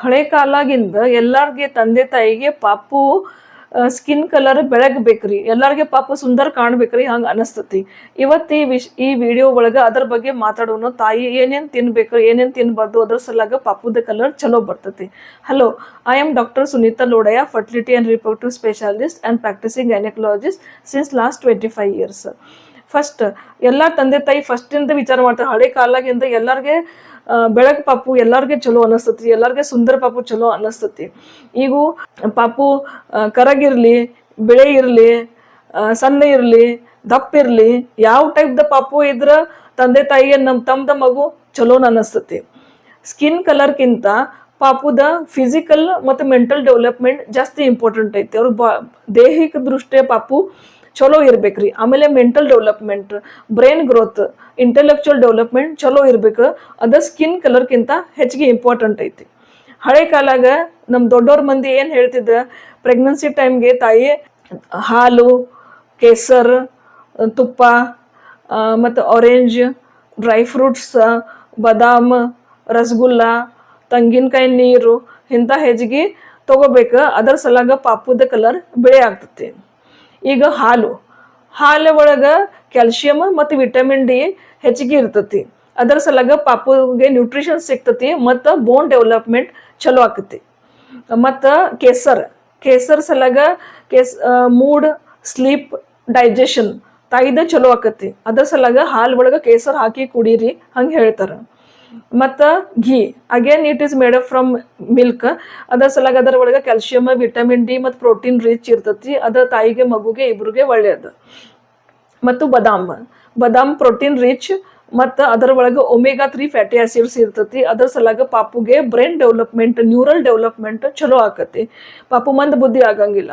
ಹಳೆ ಕಾಲಾಗಿಂದ ಎಲ್ಲಾರ್ಗೆ ತಂದೆ ತಾಯಿಗೆ ಪಾಪು ಸ್ಕಿನ್ ಕಲರ್ ಬೆಳಗ್ಬೇಕ್ರಿ, ಎಲ್ಲಾರ್ಗೆ ಪಾಪು ಸುಂದರ ಕಾಣ್ಬೇಕ್ರಿ, ಹಂಗ ಅನಸ್ತತಿ. ಇವತ್ತು ಈ ವಿಡಿಯೋ ಒಳಗ ಅದ್ರ ಬಗ್ಗೆ ಮಾತಾಡೋಣ. ತಾಯಿ ಏನೇನ್ ತಿನ್ಬೇಕು, ಏನೇನ್ ತಿನ್ಬಾರ್ದು, ಅದ್ರ ಸಲಾಗ ಪಾಪುದ ಕಲರ್ ಚಲೋ ಬರ್ತತಿ. Hello, I am doctor Sunita Lodayya, fertility and reproductive specialist and practising gynaecologist since last 25 years. First ಎಲ್ಲ ತಂದೆ ತಾಯಿ ಫಸ್ಟಿಂದ ವಿಚಾರ ಮಾಡ್ತಾರೆ. ಹಳೆ ಕಾಲಾಗಿಂದ ಎಲ್ಲಾರ್ಗೆ ಬೆಳಗ್ ಪಾಪು ಎಲ್ಲಾರ್ಗೆ ಚಲೋ ಅನಿಸ್ತತಿ, ಎಲ್ಲಾರ್ಗೆ ಸುಂದರ ಪಾಪು ಚಲೋ ಅನಿಸ್ತತಿ. ಈಗ ಪಾಪು ಕರಗಿರ್ಲಿ, ಬೆಳೆ ಇರ್ಲಿ, ಸಣ್ಣ ಇರ್ಲಿ, ದಪ್ಪ ಇರ್ಲಿ, ಯಾವ ಟೈಪ್ ದ ಪಾಪು ಇದ್ರ ತಂದೆ ತಾಯಿಗೆ ತಮ್ದ ಮಗು ಚಲೋ ಅನಿಸ್ತತಿ. ಸ್ಕಿನ್ ಕಲರ್ಗಿಂತ ಪಾಪುದ ಫಿಸಿಕಲ್ ಮತ್ತು ಮೆಂಟಲ್ ಡೆವಲಪ್ಮೆಂಟ್ ಜಾಸ್ತಿ ಇಂಪಾರ್ಟೆಂಟ್ ಐತಿ. ಅವ್ರ ದೈಹಿಕ ದೃಷ್ಟಿಯ ಪಾಪು ಚಲೋ ಇರ್ಬೇಕ್ರಿ. ಆಮೇಲೆ mental development, brain growth, intellectual development ಚಲೋ ಇರ್ಬೇಕು. ಅದ ಸ್ಕಿನ್ ಕಲರ್ಗಿಂತ ಹೆಚ್ಚಿಗೆ ಇಂಪಾರ್ಟೆಂಟ್ ಐತಿ. ಹಳೆ ಕಾಲಾಗ ನಮ್ಮ ದೊಡ್ಡವ್ರ ಮಂದಿ ಏನು ಹೇಳ್ತಿದ್ದ, ಪ್ರೆಗ್ನೆನ್ಸಿ ಟೈಮ್ಗೆ ತಾಯಿ ಹಾಲು, ಕೇಸರ್, ತುಪ್ಪ ಮತ್ತು ಆರೆಂಜ್, ಡ್ರೈ ಫ್ರೂಟ್ಸ್, ಬಾದಾಮ್, ರಸಗುಲ್ಲ, ತೆಂಗಿನಕಾಯಿ ನೀರು ಇಂಥ ಹೆಚ್ಚಿಗೆ ತಗೋಬೇಕು. ಅದರ ಸಲಾಗ ಪಾಪುದ ಕಲರ್ ಬಿಳಿ ಆಗ್ತತಿ. ಈಗ ಹಾಲು ಒಳಗೆ ಕ್ಯಾಲ್ಶಿಯಂ ಮತ್ತು ವಿಟಮಿನ್ ಡಿ ಹೆಚ್ಚಿಗೆ ಇರ್ತತಿ. ಅದರ ಸಲಾಗ ಪಾಪುಗೆ ನ್ಯೂಟ್ರಿಷನ್ ಸಿಗ್ತತಿ ಮತ್ತು ಬೋನ್ ಡೆವಲಪ್ಮೆಂಟ್ ಚಲೋ ಆಕತಿ. ಮತ್ತು ಕೇಸರ್ ಸಲಾಗ ಮೂಡ್, ಸ್ಲೀಪ್, ಡೈಜೆಷನ್ ತಾಯಿದ ಚಲೋ ಆಕತಿ. ಅದ್ರ ಸಲಾಗ ಹಾಲು ಒಳಗೆ ಕೇಸರ್ ಹಾಕಿ ಕುಡೀರಿ ಹಂಗೆ ಹೇಳ್ತಾರೆ. ಮತ್ತು ghee again it is made up from milk. ಅದರ ಸಲಾಗ ಅದರ ಒಳಗೆ ಕ್ಯಾಲ್ಶಿಯಮ್, ವಿಟಮಿನ್ ಡಿ ಮತ್ತು ಪ್ರೋಟೀನ್ ರಿಚ್ ಇರ್ತತಿ. ಅದ ತಾಯಿಗೆ ಮಗುಗೆ ಇಬ್ರಿಗೆ ಒಳ್ಳೆಯದು. ಮತ್ತು ಬಾದಾಮ್ ಪ್ರೋಟೀನ್ ರಿಚ್ ಮತ್ತು ಅದರ ಒಳಗೆ ಒಮೆಗಾ 3 ಫ್ಯಾಟಿ ಆಸಿಡ್ಸ್ ಇರ್ತತಿ. ಅದರ ಸಲಾಗ ಪಾಪುಗೆ ಬ್ರೈನ್ ಡೆವಲಪ್ಮೆಂಟ್, ನ್ಯೂರಲ್ ಡೆವಲಪ್ಮೆಂಟ್ ಚಲೋ ಆಕತಿ. ಪಾಪು ಮಂದ ಬುದ್ಧಿ ಆಗಂಗಿಲ್ಲ.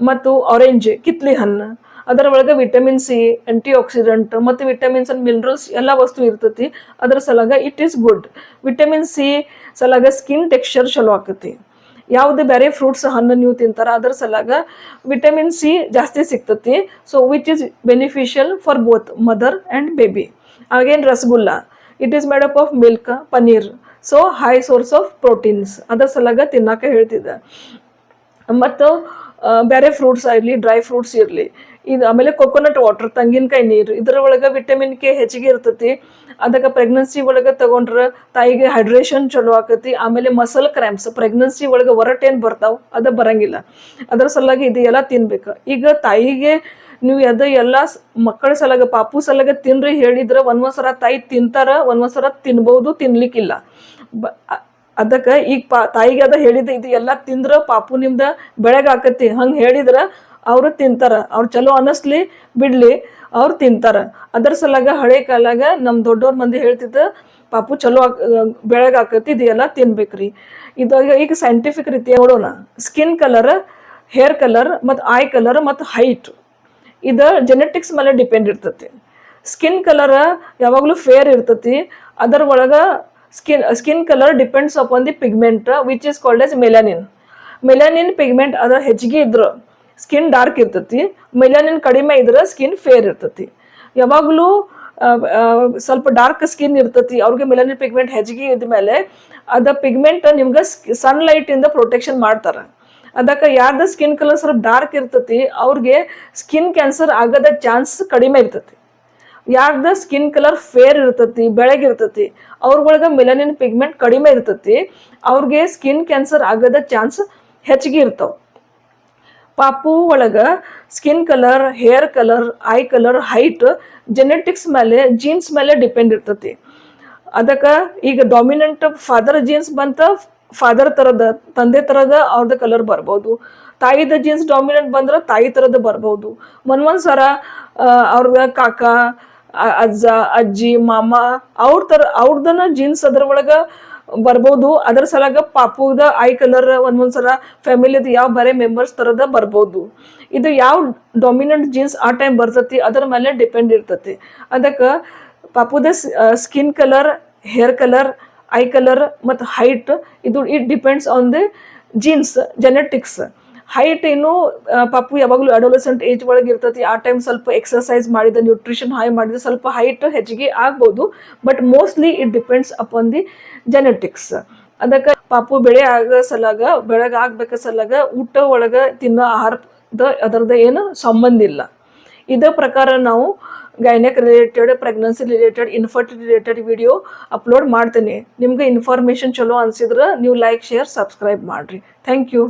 ಮತ್ತು ಆರೆಂಜ್ ಕಿತ್ಲಿ ಹಣ್ಣು, ಅದರ ಒಳಗೆ ವಿಟಮಿನ್ ಸಿ, ಆಂಟಿ ಆಕ್ಸಿಡೆಂಟ್ ಮತ್ತು ವಿಟಮಿನ್ಸ್ ಅಂಡ್ ಮಿನರಲ್ಸ್ ಎಲ್ಲ ವಸ್ತು ಇರ್ತತಿ. ಅದರ ಸಲಾಗ it is good. Vitamin C ಸಲಾಗ ಸ್ಕಿನ್ ಟೆಕ್ಸ್ಚರ್ ಚಲೋ ಆಕತಿ. ಯಾವುದೇ ಬೇರೆ ಫ್ರೂಟ್ಸ್ ಹಣ್ಣು ನೀವು ತಿಂತಾರ ಅದರ ಸಲಾಗ ವಿಟಮಿನ್ ಸಿ ಜಾಸ್ತಿ ಸಿಗ್ತತಿ. So which is beneficial for both mother and baby. Again rasgulla, it is made up of milk, paneer, so high source of proteins. ಅದರ ಸಲಾಗ ತಿನ್ನಕ್ಕೆ ಹೇಳ್ತಿದ್ದೆ. ಮತ್ತು ಬೇರೆ ಫ್ರೂಟ್ಸ್ ಆಗಲಿ, ಡ್ರೈ ಫ್ರೂಟ್ಸ್ ಇರಲಿ. ಇದು ಆಮೇಲೆ ಕೊಕೊನಟ್ ವಾಟರ್, ತೆಂಗಿನಕಾಯಿ ನೀರು, ಇದರ ಒಳಗೆ ವಿಟಮಿನ್ ಕೆ ಹೆಚ್ಚಿಗೆ ಇರ್ತತಿ. ಅದಕ್ಕೆ ಪ್ರೆಗ್ನೆನ್ಸಿ ಒಳಗೆ ತಗೊಂಡ್ರೆ ತಾಯಿಗೆ ಹೈಡ್ರೇಷನ್ ಚಲೋ ಆಕತಿ. ಆಮೇಲೆ ಮಸಲ್ ಕ್ರ್ಯಾಂಪ್ಸ್, ಪ್ರೆಗ್ನೆನ್ಸಿ ಒಳಗೆ ಹೊರಟೇನು ಬರ್ತಾವೆ ಅದು ಬರಂಗಿಲ್ಲ. ಅದರ ಸಲಾಗಿ ಇದು ಎಲ್ಲ ತಿನ್ಬೇಕು. ಈಗ ತಾಯಿಗೆ ನೀವು ಎಲ್ಲ ಮಕ್ಕಳ ಸಲಾಗ ಪಾಪು ಸಲಾಗ ತಿನ್ರಿ ಹೇಳಿದ್ರೆ ಒಂದೊಂದ್ಸರ ತಾಯಿ ತಿಂತಾರ, ಒಂದೊಂದ್ಸರ ತಿನ್ಬೋದು, ತಿನ್ಲಿಕ್ಕಿಲ್ಲ. ಅದಕ್ಕೆ ಈಗ ತಾಯಿಗೆ ಅದ ಹೇಳಿದ್ರೆ ಇದು ಎಲ್ಲ ತಿಂದ್ರೆ ಪಾಪು ನಿಮ್ದು ಬೆಳಗಾಕತಿ ಹಂಗೆ ಹೇಳಿದ್ರೆ ಅವರು ತಿಂತಾರ. ಅವ್ರು ಚಲೋ ಅನ್ನಿಸ್ಲಿ ಬಿಡ್ಲಿ ಅವ್ರು ತಿಂತಾರ. ಅದರ ಸಲಾಗ ಹಳೆ ಕಾಲಾಗ ನಮ್ಮ ದೊಡ್ಡವ್ರ ಮಂದಿ ಹೇಳ್ತಿದ್ದ ಪಾಪು ಚಲೋ ಬೆಳಗಾಕತಿ, ಇದು ಎಲ್ಲ ತಿನ್ಬೇಕ್ರಿ. ಇದಾಗ ಈಗ ಸೈಂಟಿಫಿಕ್ ರೀತಿ ನೋಡೋಣ. ಸ್ಕಿನ್ ಕಲರ್, ಹೇರ್ ಕಲರ್ ಮತ್ತು ಐ ಕಲರ್ ಮತ್ತು ಹೈಟ್ ಇದು ಜೆನೆಟಿಕ್ಸ್ ಮೇಲೆ ಡಿಪೆಂಡ್ ಇರ್ತತಿ. ಸ್ಕಿನ್ ಕಲರ್ ಯಾವಾಗಲೂ ಫೇರ್ ಇರ್ತತಿ. ಅದರ ಒಳಗೆ skin colour depends upon the pigment which is called as melanin pigment ಅದರ ಹೆಚ್ಚಿಗೆ ಇದ್ರೆ ಸ್ಕಿನ್ ಡಾರ್ಕ್ ಇರ್ತತಿ. ಮೆಲಾನಿನ್ ಕಡಿಮೆ ಇದ್ರೆ ಸ್ಕಿನ್ ಫೇರ್ ಇರ್ತತಿ. ಯಾವಾಗಲೂ ಸ್ವಲ್ಪ ಡಾರ್ಕ್ ಸ್ಕಿನ್ ಇರ್ತತಿ ಅವ್ರಿಗೆ ಮೆಲಾನಿನ್ ಪಿಗ್ಮೆಂಟ್ ಹೆಚ್ಚಿಗೆ ಇದ್ಮೇಲೆ ಅದ ಪಿಗ್ಮೆಂಟ್ ನಿಮ್ಗೆ ಸನ್ಲೈಟಿಂದ ಪ್ರೊಟೆಕ್ಷನ್ ಮಾಡ್ತಾರೆ. ಅದಕ್ಕೆ ಯಾರ್ದು ಸ್ಕಿನ್ ಕಲರ್ ಸ್ವಲ್ಪ ಡಾರ್ಕ್ ಇರ್ತತಿ ಅವ್ರಿಗೆ ಸ್ಕಿನ್ ಕ್ಯಾನ್ಸರ್ ಆಗೋದ ಚಾನ್ಸ್ ಕಡಿಮೆ ಇರ್ತತಿ. ಯಾರ್ದು ಸ್ಕಿನ್ ಕಲರ್ ಫೇರ್ ಇರ್ತತಿ, ಬೆಳಗಿರ್ತತಿ, ಅವ್ರೊಳಗೆ ಮೆಲಾನಿನ್ ಪಿಗ್ಮೆಂಟ್ ಕಡಿಮೆ ಇರ್ತತಿ, ಅವ್ರಿಗೆ ಸ್ಕಿನ್ ಕ್ಯಾನ್ಸರ್ ಆಗೋದ ಚಾನ್ಸ್ ಹೆಚ್ಚಿಗೆ ಇರ್ತಾವೆ. ಪಾಪು ಒಳಗೆ skin colour, hair colour, eye colour, height genetics ಮೇಲೆ, ಜೀನ್ಸ್ ಮೇಲೆ ಡಿಪೆಂಡ್ ಇರ್ತತಿ. ಅದಕ್ಕೆ ಈಗ ಡಾಮಿನೆಂಟ್ ಫಾದರ್ ಜೀನ್ಸ್ ಬಂತ, ಫಾದರ್ ಥರದ, ತಂದೆ ಥರದ ಅವ್ರದ್ದು ಕಲರ್ ಬರ್ಬೋದು. ತಾಯಿದ ಜೀನ್ಸ್ ಡಾಮಿನೆಂಟ್ ಬಂದ್ರೆ ತಾಯಿ ಥರದ ಬರ್ಬೋದು. ಒಂದೊಂದ್ಸರ ಅವ್ರ ಕಾಕ, ಅಜ್ಜ, ಅಜ್ಜಿ, ಮಾಮ ಅವ್ರದನ್ನ ಜೀನ್ಸ್ ಅದ್ರ ಒಳಗೆ ಬರ್ಬೋದು. ಅದರ ಸಲಾಗ ಪಾಪುದ ಐ ಕಲರ್ ಒಂದೊಂದ್ಸಲ ಫ್ಯಾಮಿಲಿದು ಯಾವ ಬೇರೆ ಮೆಂಬರ್ಸ್ ಥರದ ಬರ್ಬೋದು. ಇದು ಯಾವ ಡಾಮಿನೆಂಟ್ ಜೀನ್ಸ್ ಆ ಟೈಮ್ ಬರ್ತತಿ ಅದರ ಮೇಲೆ ಡಿಪೆಂಡ್ ಇರ್ತತಿ. ಅದಕ್ಕೆ ಪಾಪುದ skin colour, hair colour, eye colour ಮತ್ತು ಹೈಟ್ ಇದು it depends on the genes, genetics. Height ಏನು ಪಾಪು ಯಾವಾಗಲೂ ಅಡೋಲೆಸೆಂಟ್ ಏಜ್ ಒಳಗೆ ಇರ್ತತಿ. ಆ ಟೈಮ್ ಸ್ವಲ್ಪ ಎಕ್ಸರ್ಸೈಸ್ ಮಾಡಿದ, ನ್ಯೂಟ್ರಿಷನ್ ಹೈ ಮಾಡಿದ ಸ್ವಲ್ಪ ಹೈಟ್ ಹೆಚ್ಚಿಗೆ ಆಗ್ಬೋದು. But mostly it depends upon the genetics. ಅದಕ್ಕೆ ಪಾಪು ಬೆಳೆ ಆಗೋ ಸಲಾಗ ಬೆಳಗ್ಗೆ ಆಗ್ಬೇಕ ಸಲಾಗ ಊಟ ಒಳಗೆ ತಿನ್ನೋ ಆಹಾರದ ಅದರದ್ದು ಏನು ಸಂಬಂಧ ಇಲ್ಲ. ಇದೇ ಪ್ರಕಾರ ನಾವು gynaec related, pregnancy related, infertility related video upload ಮಾಡ್ತೀನಿ. ನಿಮ್ಗೆ ಇನ್ಫಾರ್ಮೇಷನ್ ಚಲೋ ಅನ್ಸಿದ್ರೆ ನೀವು ಲೈಕ್, ಶೇರ್, ಸಬ್ಸ್ಕ್ರೈಬ್ ಮಾಡಿರಿ. Thank you.